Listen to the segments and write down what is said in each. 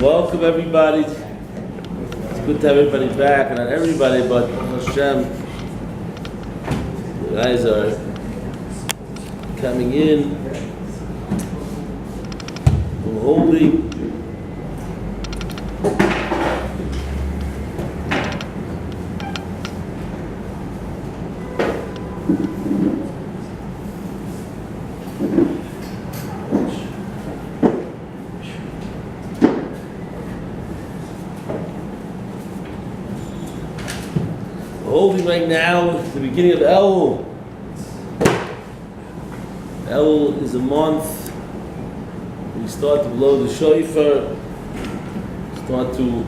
Welcome everybody. It's good to have everybody back, and not everybody, but Hashem. You guys are coming in from holding. Holding right now, the beginning of El. El is a month. We start to blow the shofar, start to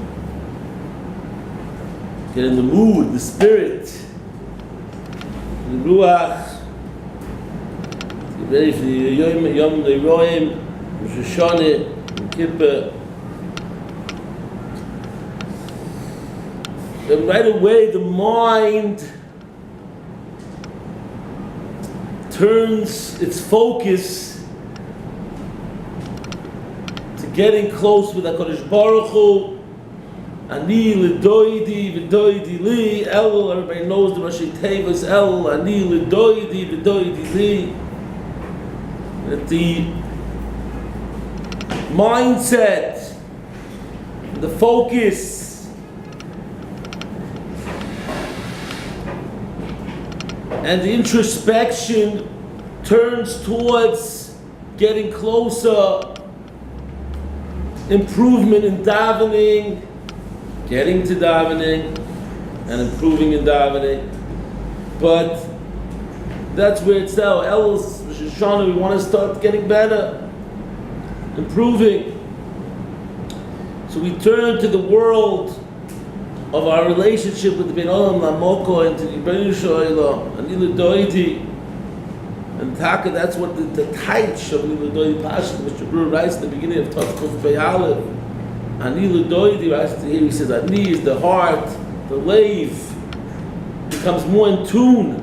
get in the mood, the spirit, the ruach. Get ready for the Yom Neroim, Rosh Hashanah, Yom Kippur. And right away the mind turns its focus to getting close with HaKadosh Baruch Hu. Ani l'doidi v'doidi li. El, everybody knows the Rashi Tevis. El, ani l'doidi v'doidi li. That the mindset, the focus, and the introspection turns towards getting closer, improvement in davening, getting to davening, and improving in davening. But that's where it's now. Else, Rosh Hashanah, we want to start getting better, improving. So we turn to the world of our relationship with the Ben Olam Lamoko and to the Yibenu Shoyla and Ilu Doidi and Taka. That's what the taich of Ilu Doidi Pasha, Mr. Brewer writes in the beginning of Tavkuf Bey Aleph. And Ilu Doidi writes here, he says, Ani is the heart, the lave, becomes more in tune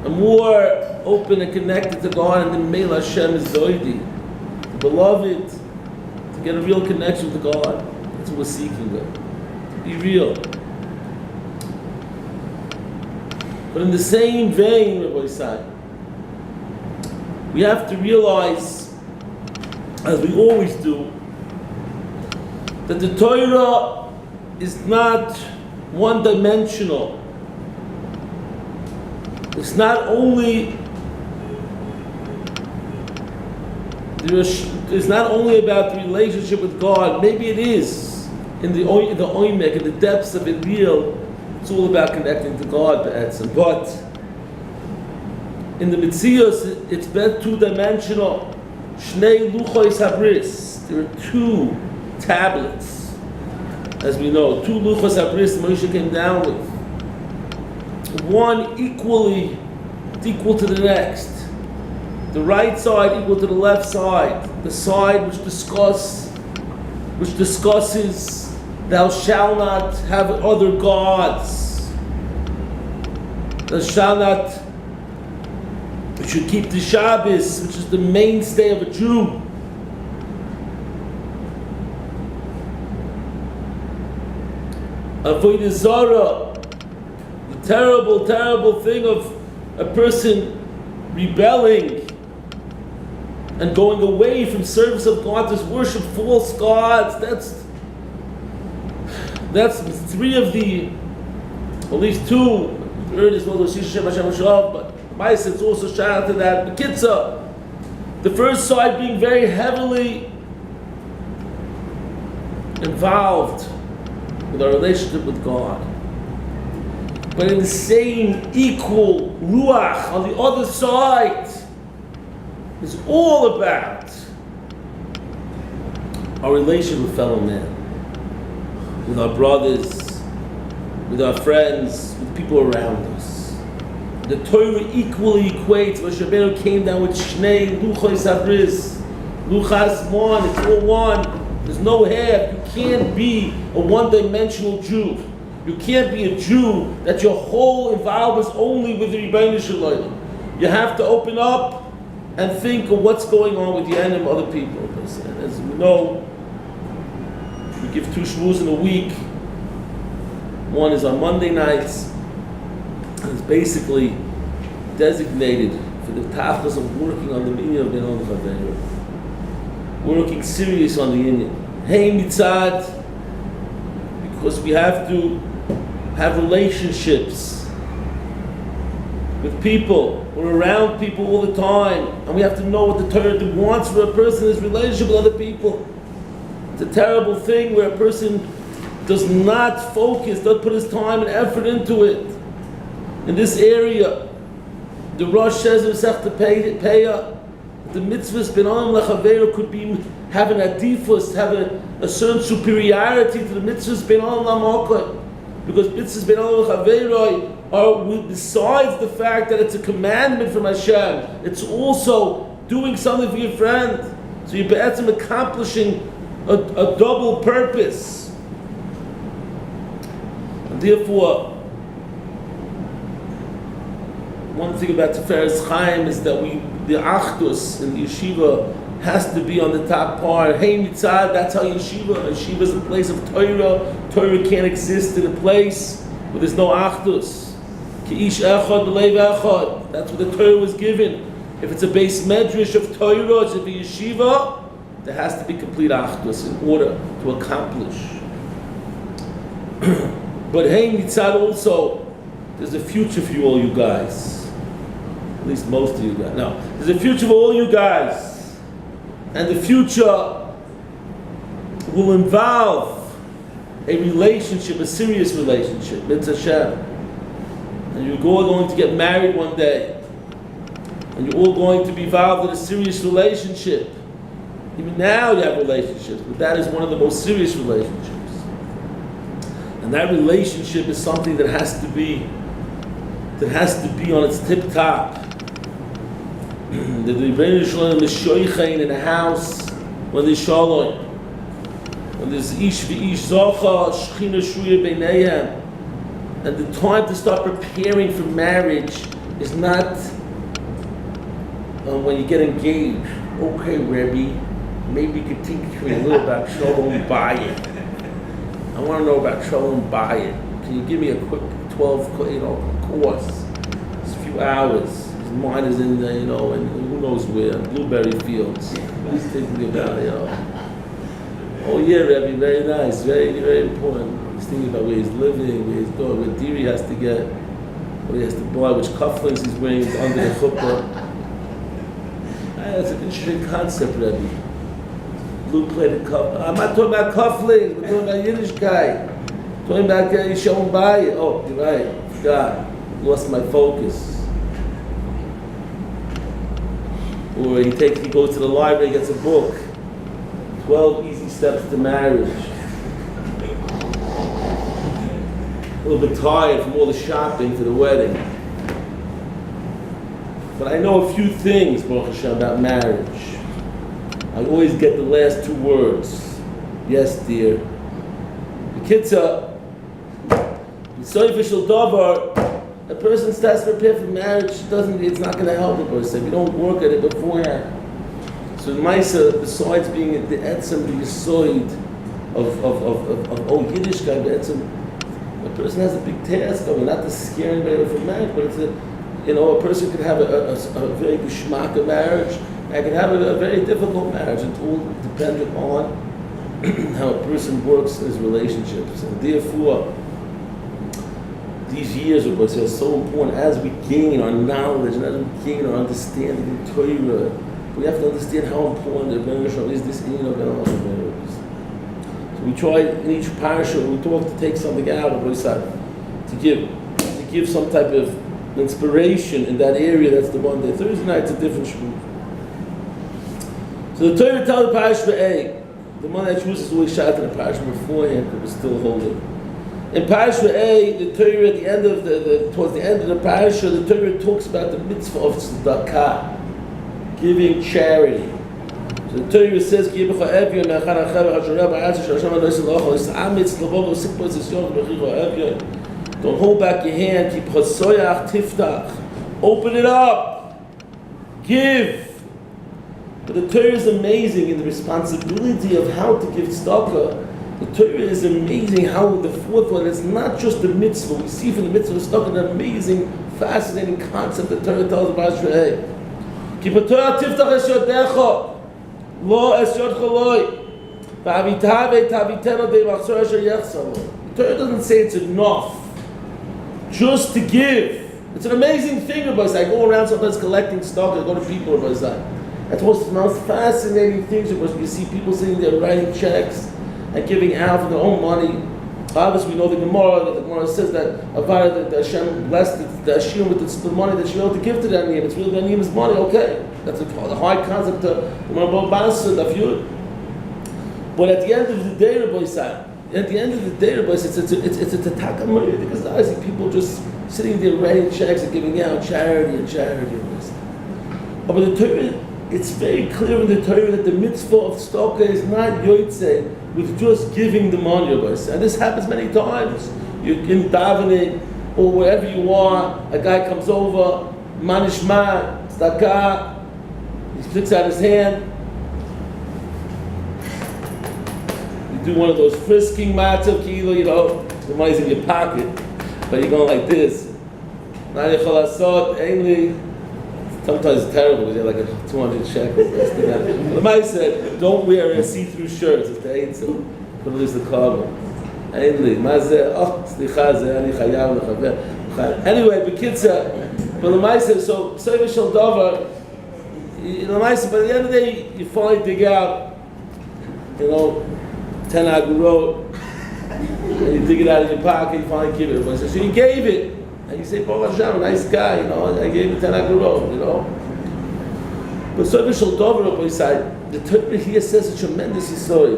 and more open and connected to God, and the Meil Hashem is Doidi, the beloved, to get a real connection to God. That's what we're seeking there. Be real. But in the same vein, Rabbi Sai, we have to realize, as we always do, that the Torah is not one-dimensional. It's not only about the relationship with God. Maybe it is. In the oimek, in the depths of it real, it's all about connecting to God, but in the Mitzios, it's been two-dimensional. Shnei luchos habris. There are two tablets, as we know, two luchos habris Moshe came down with. One equal to the next. The right side equal to the left side. The side which discusses thou shalt not have other gods. Thou shalt not. We should keep the Shabbos, which is the mainstay of a Jew. Avodah Zarah, the terrible, terrible thing of a person rebelling and going away from service of God to worship false gods. That's three of the, at least two. The third is well, but Maisa, it's also shout out to that. The Kitzah, the first side being very heavily involved with our relationship with God, but in the same equal ruach on the other side is all about our relation with fellow men, with our brothers, with our friends, with people around us. The Torah equally equates. Moshe Rabbeinu came down with Shnei Luchos Habris. Luchas one, it's all one. There's no half. You can't be a one-dimensional Jew. You can't be a Jew that your whole involvement is only with the Rebbeinu Shalom. You have to open up and think of what's going on with you and other people. As we know, give 2 shvuos in a week. One is on Monday nights. And it's basically designated for the tachlis of working on the minyan of Ben Olam Chaveru. Working serious on the minyan. Hey mitzad, because we have to have relationships with people. We're around people all the time, and we have to know what the Torah wants for a person, his relationship with other people. It's a terrible thing where a person does not focus, doesn't put his time and effort into it. In this area, the Rosh says in Masechta Peah, the mitzvahs ben Olam lechaveru could be have an adifus, have a certain superiority to the mitzvahs ben Olam lamakot, because mitzvahs ben Olam lechaveru are, besides the fact that it's a commandment from Hashem, it's also doing something for your friend. So you're be'etzem accomplishing a double purpose. And therefore, one thing about Tiferes Chaim is that the achdus in the yeshiva has to be on the top part. Hey mitzad, that's how yeshiva is a place of Torah. Torah can't exist in a place where there's no achdus. Ki ish echad b'leiv echad. That's what the Torah was given. If it's a base medrash of Torah, it's a yeshiva, there has to be complete achdus in order to accomplish. But hey mitzad also, there's a future for you, all you guys. At least most of you guys. No, there's a future for all you guys. And the future will involve a relationship, a serious relationship, mitzvah Hashem. And you're all going to get married one day. And you're all going to be involved in a serious relationship. Even now you have relationships, but that is one of the most serious relationships. And that relationship is something that has to be on its tip top. The Rebbeinu Shalom is shoichein in a house when there's shalom, when there's ish v'ish zocha, shechina shuya b'neihem, and the time to start preparing for marriage is not when you get engaged. Okay, Rebbe, maybe you could teach me a little about shalom bayit. I want to know about shalom bayit. Can you give me a quick 12 course? It's a few hours. Mine is in the, and who knows where, blueberry fields. He's thinking about it, Oh yeah, Rebbe, very nice, very, very important. He's thinking about where he's living, where he's going, what deer he has to get, what he has to buy, which cufflinks he's wearing under the chuppah. That's an interesting concept, Rebbe. Blue-plated cuff. I'm not talking about cufflinks, we're talking about Yiddish guy. Talking about Yishon Bayit. Oh, you're right, forgot. Lost my focus. Or he goes to the library, gets a book, 12 Easy Steps to Marriage. A little bit tired from all the shopping for the wedding. But I know a few things, Baruch Hashem, about marriage. I always get the last 2 words. Yes, dear. The kids are, a person starts to prepare for marriage, it's not going to help the person if you don't work at it beforehand. So in Maisa, besides being at the etzem, the yisoid of Yiddish guy, a person has a big task. Not to scare anybody away from marriage, but it's a person could have a very geschmack of marriage, and can have a very difficult marriage. It's all dependent on how a person works in his relationships, and therefore, these years of us are so important as we gain our knowledge and as we gain our understanding in Torah. We have to understand how important the Rebbeinu Shalom is this in of our marriages. So we try in each parasha, we talk to take something out of Rosad, to give some type of inspiration in that area. That's the one day. Thursday night it's a different shul. So the Torah tells the parasha A, the one that chooses always shot to the parasha beforehand, but we're still holding. In Parasha A, the Torah at the end of towards the end of the Parasha, the Torah talks about the mitzvah of tzedakah, giving charity. So the Torah says, don't hold back your hand, open it up, give. But the Torah is amazing in the responsibility of how to give tzedakah. The Torah is amazing how the fourth one is not just the mitzvah. We see from the mitzvah stuck in an amazing, fascinating concept that Torah tells about Shrei. Ki b'Torah tiftach es yodecha, lo es yodcha loi. V'avitave taviteno de machzor asher yechsa lo. The Torah doesn't say it's enough just to give. It's an amazing thing, Rabbi Zai. I go around sometimes collecting stock. I go to people, Rabbi Zai. That's one of the most fascinating things, Rabbi Zai. You see people sitting there writing checks and giving out for their own money. Obviously, we know the Gemara. The Gemara says that Avada, that Hashem blessed the Ashim with the money that she owed to give to the Aniyim. It's really the Aniyim's money. Okay, that's a high concept to Gemara Basa Dafyud. But at the end of the day, Rabbi Zai, it's a takamari, because I see people just sitting there writing checks and giving out charity. But the Torah, it's very clear in the Torah that the mitzvah of tzedakah is not yotzei with just giving the money, and this happens many times. You're in davening or wherever you are, a guy comes over, manishma, tzedakah, he sticks out his hand. Do one of those frisking matzav kilo, the money's in your pocket, but you're going like this. Sometimes it's terrible because you're like a 200 shekels. The Mai said, don't wear a see-through shirts if they ain't so. Put at least the carbon. Anyway, Bekitza, but the Mai said, so Seva Shel Dover, the Mai said, but at the end of the day, you finally dig out, 10 agurot, and you dig it out of your pocket, you finally give it. So you gave it, and you say, Baruch Hashem, a nice guy, I gave it 10 agurot, But Seva Shel Dover, the Torah here says a tremendous story.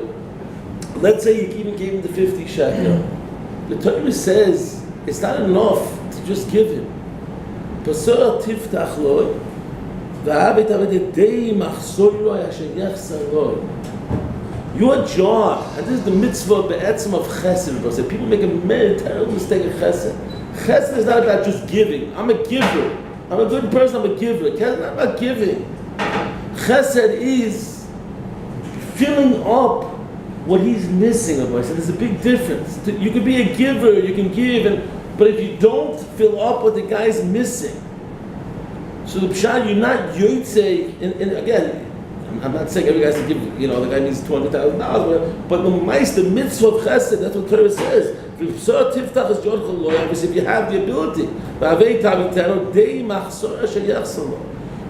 Let's say you even gave him the 50 shekel. The Torah says it's not enough to just give him. Pasor tiftach lo, v'habet avedei machzor lo asher yachsar lo. Your job, and this is the mitzvah be'etzem of chesed, because people make a terrible mistake of chesed. Chesed is not about just giving. I'm a giver. I'm a good person, I'm a giver. Chesed is not about giving. Chesed is filling up what he's missing. So there's a big difference. You can be a giver, you can give, but if you don't fill up what the guy's missing, so the pshat, you're not yotzei, and again, I'm not saying every guy has to give, the guy needs $200,000, but the mitzvah of chesed, that's what Torah says. If you have the ability,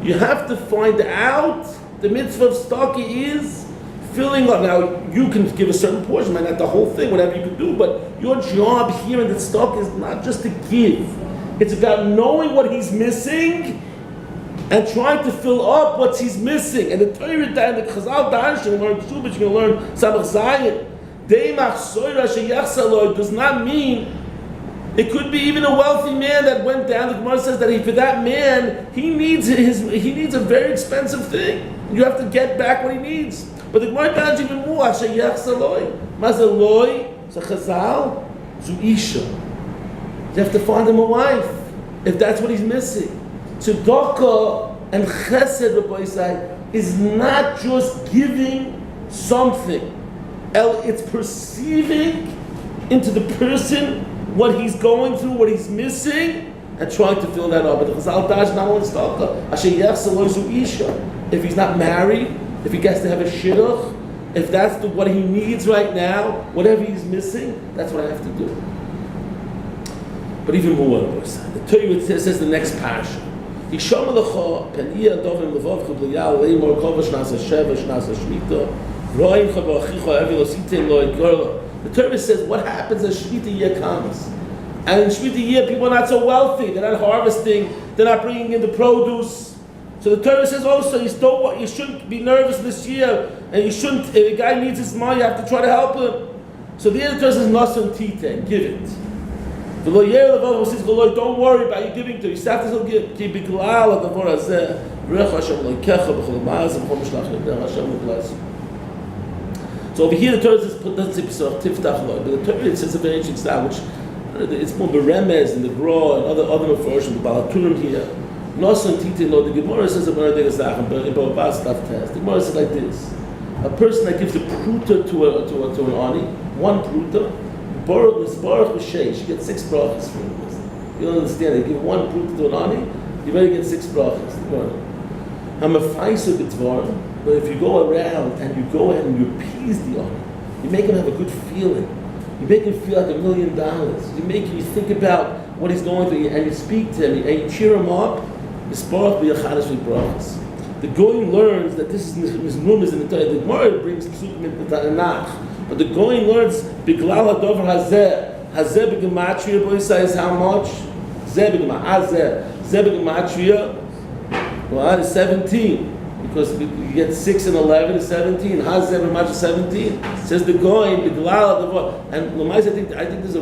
you have to find out the mitzvah of staki is filling up. Now, you can give a certain portion, not the whole thing, whatever you can do, but your job here in the stock is not just to give. It's about knowing what he's missing and trying to fill up what he's missing. And the Torah and the Chazal Darshan, you learn Shubit, you can learn Samach Zayin. Does not mean, it could be even a wealthy man that went down. The Gemara says that for that man, he needs a very expensive thing. You have to get back what he needs. But the Gemara tells even more, Mazaloi, Chazal, Zuisha. You have to find him a wife, if that's what he's missing. Tzedakah and chesed, Rabbi Yisai, is not just giving something. It's perceiving into the person what he's going through, what he's missing, and trying to fill that up. But the Chazal Dash not only tzedakah, asher yechsa lo zu isha. If he's not married, if he gets to have a shidduch, if that's what he needs right now, whatever he's missing, that's what I have to do. But even more, Rabbi Yisai, the Torah says the next parasha. The Torah says what happens as Shemitah year comes. And in Shemitah year, people are not so wealthy. They're not harvesting. They're not bringing in the produce. So the Torah says also, you shouldn't be nervous this year. And you shouldn't, if a guy needs his money, you have to try to help him. So the other Torah says, Nasan Tite, give it. Don't worry about you giving to you. So over here the Torah doesn't say tiftach lo, but the Torah says a very interesting style, which it's more beremez in the Gra and other versions, the Balaturim here. Nasan Tite, no, the Gemara says a very big Zach, but in Babas stuff test. The Gemara says like this: A person that gives a pruta to an ani, one pruta, Baruch B'Sheish, you get 6 brachas from it. You don't understand, they give one pruta to an ani, you better get 6 brachas. I'm a faisa b'tvarim, but if you go around and you go ahead and you appease the ani, you make him have a good feeling. You make him feel like $1 million. You think about what he's going through, and you speak to him, and you cheer him up. The Goyim learns that this is Miznumas in the Torah. The Gemara brings Psukim in the Tanakh, but the Goyim learns Biglal Hadover Hazeh. Hazeh b'gematria, boy says how much? Zeh b'gematria. Well, it's 17. Because you get 6 and 11 is 17. Hazeh b'gematria 17. Says the Goyim Biglal Hadover. And Lamais, I think there's I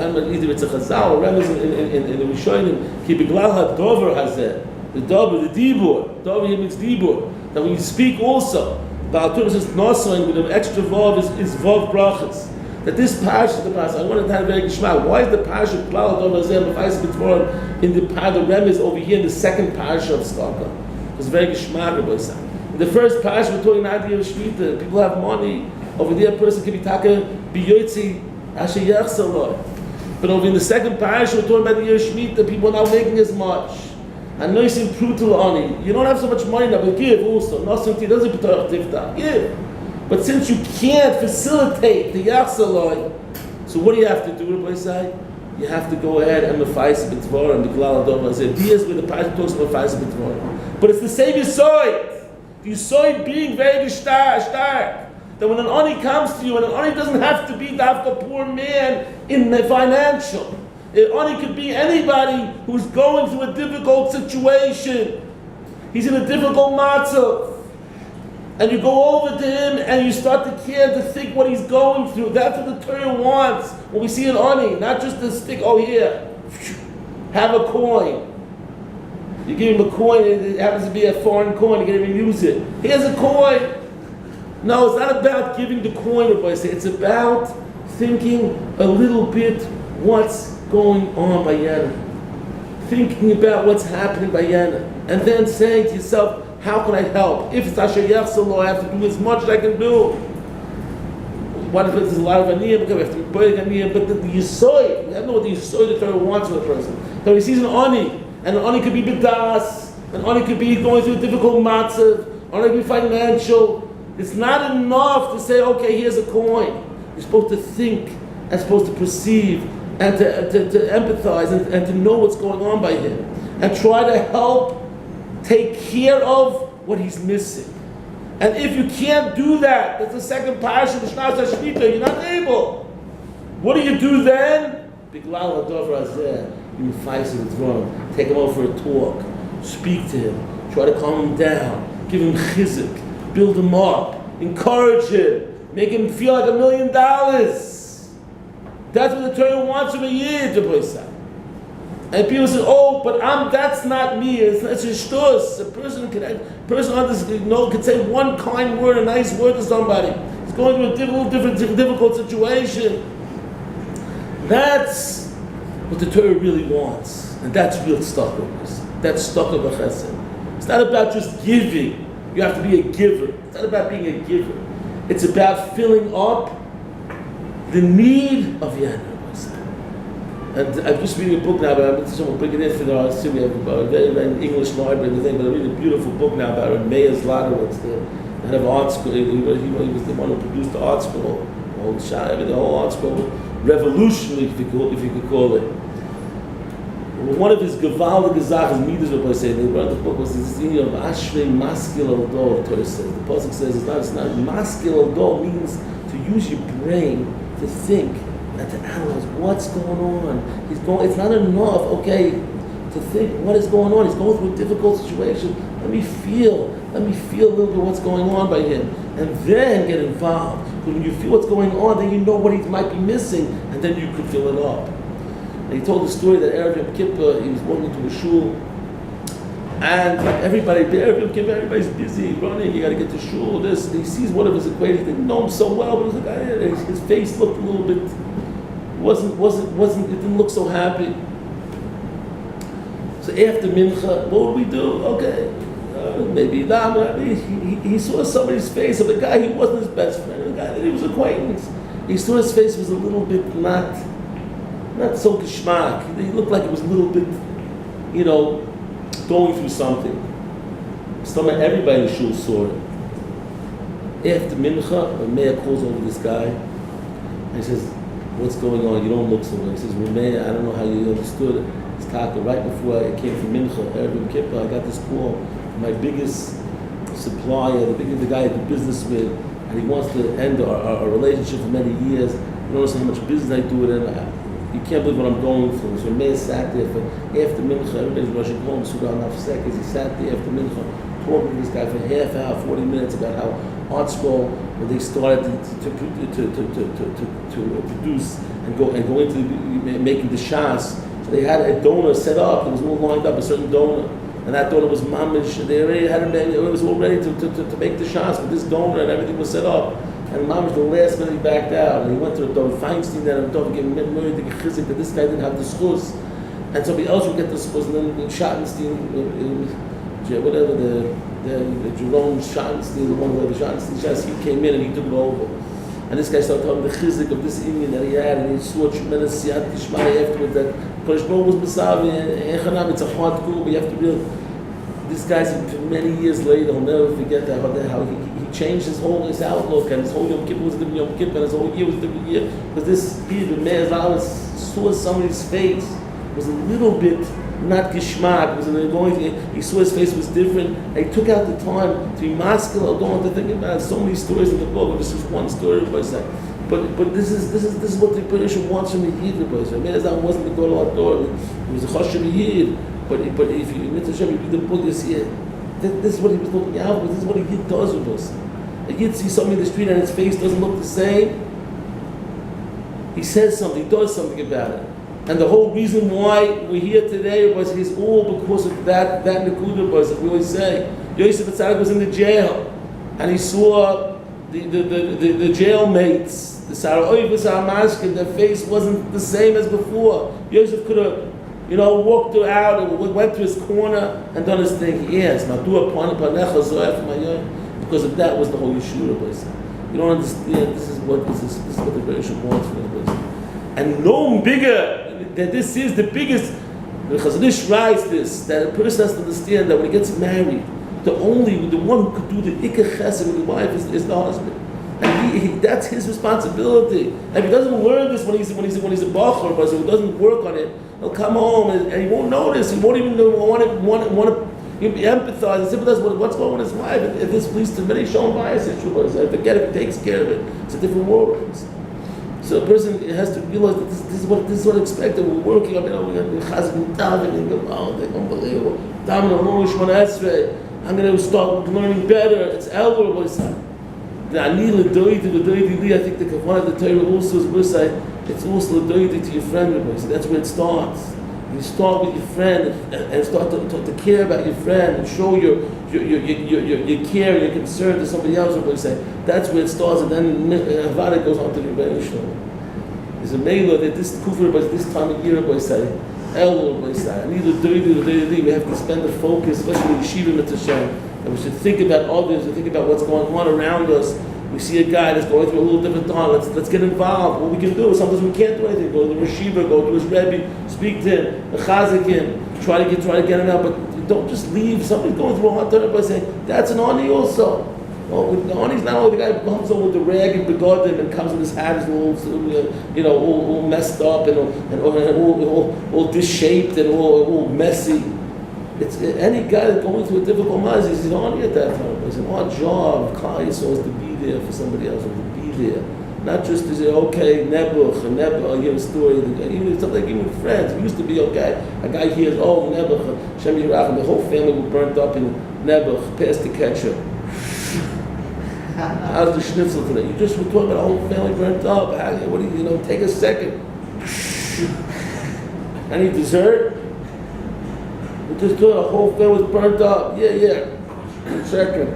don't know either it's a Chazal or Remez in the Rishonim. Ki Biglal Hadover Hazeh. The Dover, the Dibur. Dover here means Dibur. That when you speak also, the Torah says Nosain with an extra Vav is Vav Brachas. That this Parsha is the Parsha. I want to tell you very Gishma. Why is the Parsha Klal Dover Hazeh B'Fais B'Tvorim in the Remez over here in the second Parsha of Staka? It's very Gishma, Rabbi Sa. In the first Parsha we're talking about the Shmita. People have money. Over there a person can be taka b'yotzi asher yachsaloi. But over in the second Parsha we're talking about the Shmita. People are not making as much. And no, it's brutal ani. You don't have so much money now, but give also. Nothing doesn't give. But since you can't facilitate the yachsaloi, so what do you have to do, Rabbi Say? You have to go ahead and mefaisa b'tvorim, the glal adom hazeh. Here's where the Pasuk talks about mefaisa b'tvorim. But it's the same yisoid. The yisoid being very stark. That when an ani comes to you, and an ani doesn't have to be the poor man in the financial. It only could be anybody who's going through a difficult situation. He's in a difficult matzah. And you go over to him and you start to care, to think what he's going through. That's what the Torah wants. When we see an ani, not just a stick, oh here, have a coin. You give him a coin, it happens to be a foreign coin, you can't even use it. Here's a coin. No, it's not about giving the coin, it's about thinking a little bit what's going on by Yana. Thinking about what's happening by Yana. And then saying to yourself, how can I help? If it's Asher Yachsaloi, I have to do as much as I can do. What if there's a lot of aniyah, because we have to be big aniyah, but the yisoid, we don't know what the yisoid the Torah wants from a person. So he sees an ani, and an ani could be bidas, an ani could be going through a difficult matzah, an ani could be financial. It's not enough to say, okay, here's a coin. You're supposed to think, and supposed to perceive, and to empathize, and to know what's going on by him. And try to help take care of what he's missing. And if you can't do that, that's the second parasha, the Shnas HaShmita, you're not able. What do you do then? Biglal Hadover Hazeh, you fight with wrong. Take him over for a talk. Speak to him. Try to calm him down. Give him chizuk. Build him up. Encourage him. Make him feel like $1 million. That's what the Torah wants from a yid, to and people say, "Oh, but that's not me. It's a shtus. A person can say one kind word, a nice word to somebody. He's going through a difficult situation. That's what the Torah really wants, and that's real stuck with us. That's stuck with a chesed. It's not about just giving. You have to be a giver. It's not about being a giver. It's about filling up the need of Yana. And I'm just reading a book now, but I'm someone bring it in for the arts too. We have a very English library and the thing, but I'm reading a beautiful book now about Meir Zlotowitz, the head of art school. He was the one who produced the art school, the whole art school, revolutionary, if you could call it. One of his Gevaldige Zachas, Midas, what I say, they wrote the book was this thing of Ashrei Maskil al Dor. The Torah says, the Pasuk says it's not Maskil al Dor means to use your brain to think and to analyze what's going on. It's not enough, okay, to think what is going on. He's going through a difficult situation. Let me feel a little bit what's going on by him, and then get involved. Because when you feel what's going on, then you know what he might be missing, and then you could fill it up. And he told the story that Erev Yom Kippur, he was walking to a shul, and like everybody's busy running. You got to get to shul. This, and he sees one of his acquaintances. He didn't know him so well, but it was his face looked a little bit. It didn't look so happy. So after mincha, what would we do? Okay, maybe he saw somebody's face of a guy who wasn't his best friend, a guy that he was acquaintance. He saw his face was a little bit not so geschmack. He looked like it was a little bit, going through something. Everybody in the shul saw it. After mincha, a mayor calls over this guy, and he says, "What's going on? You don't look so well." He says, "Mayor, I don't know how you understood it. It's taka. Right before I came from mincha, Erev Yom Kippur, I got this call from my biggest supplier, the guy I do business with, and he wants to end our relationship for many years. You notice how much business I do with him. You can't believe what I'm going through." So Meir sat there after mincha. Everybody's rushing home. Suda enough seconds. He sat there after mincha, talking to this guy for half hour, 40 minutes about how Art Scroll, when they started to produce and go into making the shas. So they had a donor set up. It was all lined up, a certain donor, and that donor was mamish. They already had it was all ready to make the shas, but this donor and everything was set up. And mamish, the last minute he backed out, and he went to the Dov Feinstein and Dov gave him money to get chizik that this guy didn't have the schus, and somebody else would get the schus, and then Schottenstein, whatever the Jerome Schottenstein, the one where the Schottenstein, he came in and he took it over. And this guy started talking the chizik of this Indian that he had, and he saw tremendous siyat tishmai afterwards that Kodesh Baruch was Masavi, and it's a hard coup, but you have to realize, this guy's many years later, he'll never forget that, how he changed his outlook, and his whole Yom Kippur was a different Yom Kippur, and his whole year was a different year, because this year, the Meir Zalas saw somebody's face, was a little bit not geschmack, he saw his face was different, and he took out the time to be masculine. I don't want to think about it. So many stories in the book, but this is one story, but this is what the British wants from the Yid. Meir Zalas wasn't the Gadol HaTorah, he was a Chashem Yid, but if you read the book, you see it. This is what he was looking out for. This is what a Yid does with us. A Yid sees somebody in the street and his face doesn't look the same. He says something, he does something about it. And the whole reason why we're here today was all because of that Nakuda was, we always say. Yosef Atzadik was in the jail, and he saw the jailmates, the Sara'oiv, the Sara'mashkin, their face wasn't the same as before. Yosef could have walked out and went to his corner and done his thing. Yes, because of that was the whole Yeshiva place. You don't understand. This is what the British wants from the place. And no bigger that this is the biggest. The Chazanish writes this, that a person has to understand that when he gets married, the one who could do the ikar chesed with the wife is the husband. And that's his responsibility. And if he doesn't learn this when he's a bachur, but so he doesn't work on it, he'll come home and he won't notice. He won't even want to empathize and sympathize with what's going on with his wife. If this leads to many shown bias issues, I forget if he takes care of it. It's a different world. So a person has to realize that this is what expected. We're working on it. We're going to be chazing davening. Unbelievable. I'm going to start learning better. It's elderly. I think the Kavanah of the Torah also is it's also l'doidi to your friend. So that's where it starts. You start with your friend and start to care about your friend and show your care and your concern to somebody else. That's where it starts, and then Havana goes on to the Rebbeinu Shalom. There's a mailer that this kufr by this time of year by say, elder by say, I need l'doidi. We have to spend the focus, especially with Yeshiva Mitzvah, and we should think about others and think about what's going on around us. We see a guy that's going through a little different time. Let's get involved. What we can do. Sometimes we can't do anything. Go to the Yeshiva, go to his Rebbe, speak to him, chazik him, try to get him out. But don't just leave. Somebody's going through a hard time by saying that's an ani also. Well, the ani's not only the guy who comes over with the rag and begodim and comes with his hat is all messed up and all disshaped and all messy. It's any guy that's going through a difficult matter. He's an ani at that time. It's an odd job. Klal Yisrael is to be there for somebody else, or to be there. Not just to say, okay, Nebuch, I hear a story, even something like even friends. It used to be, okay, a guy hears, oh, Nebuch, Shem Yirachim, the whole family was burnt up in Nebuch, past the ketchup. How's the schnitzel today? You just were talking about the whole family burnt up. What do you take a second. Any dessert? We just thought the whole family was burnt up. Yeah. Second.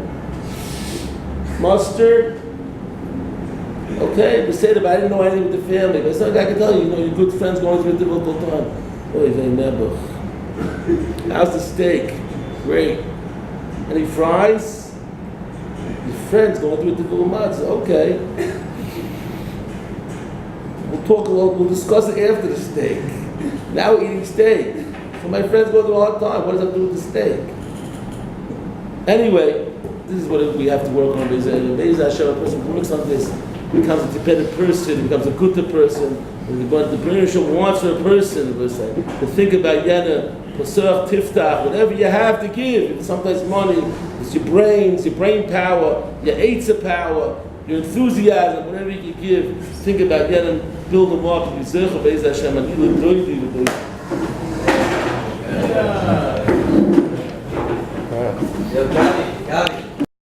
Mustard. Okay, we said it, but I didn't know anything with the family. But some guy can tell you, your good friend's going through a difficult time. Oh, he's a nebuch. How's the steak? Great. Any fries? Your friend's going through a difficult month. Okay. We'll discuss it after the steak. Now we're eating steak. So my friends go through a hard time. What does that do with the steak? Anyway, this is what we have to work on. Be'ez Hashem, a person who works on this becomes a dependent person, becomes a good person. But the Bereshit wants for a person to think about Yana, Pasach, Tiftach, whatever you have to give. Sometimes money, it's your brains, your brain power, your Eitzah power, your enthusiasm, whatever you can give. Think about Yana, build them up, and you say, Be'ez Hashem,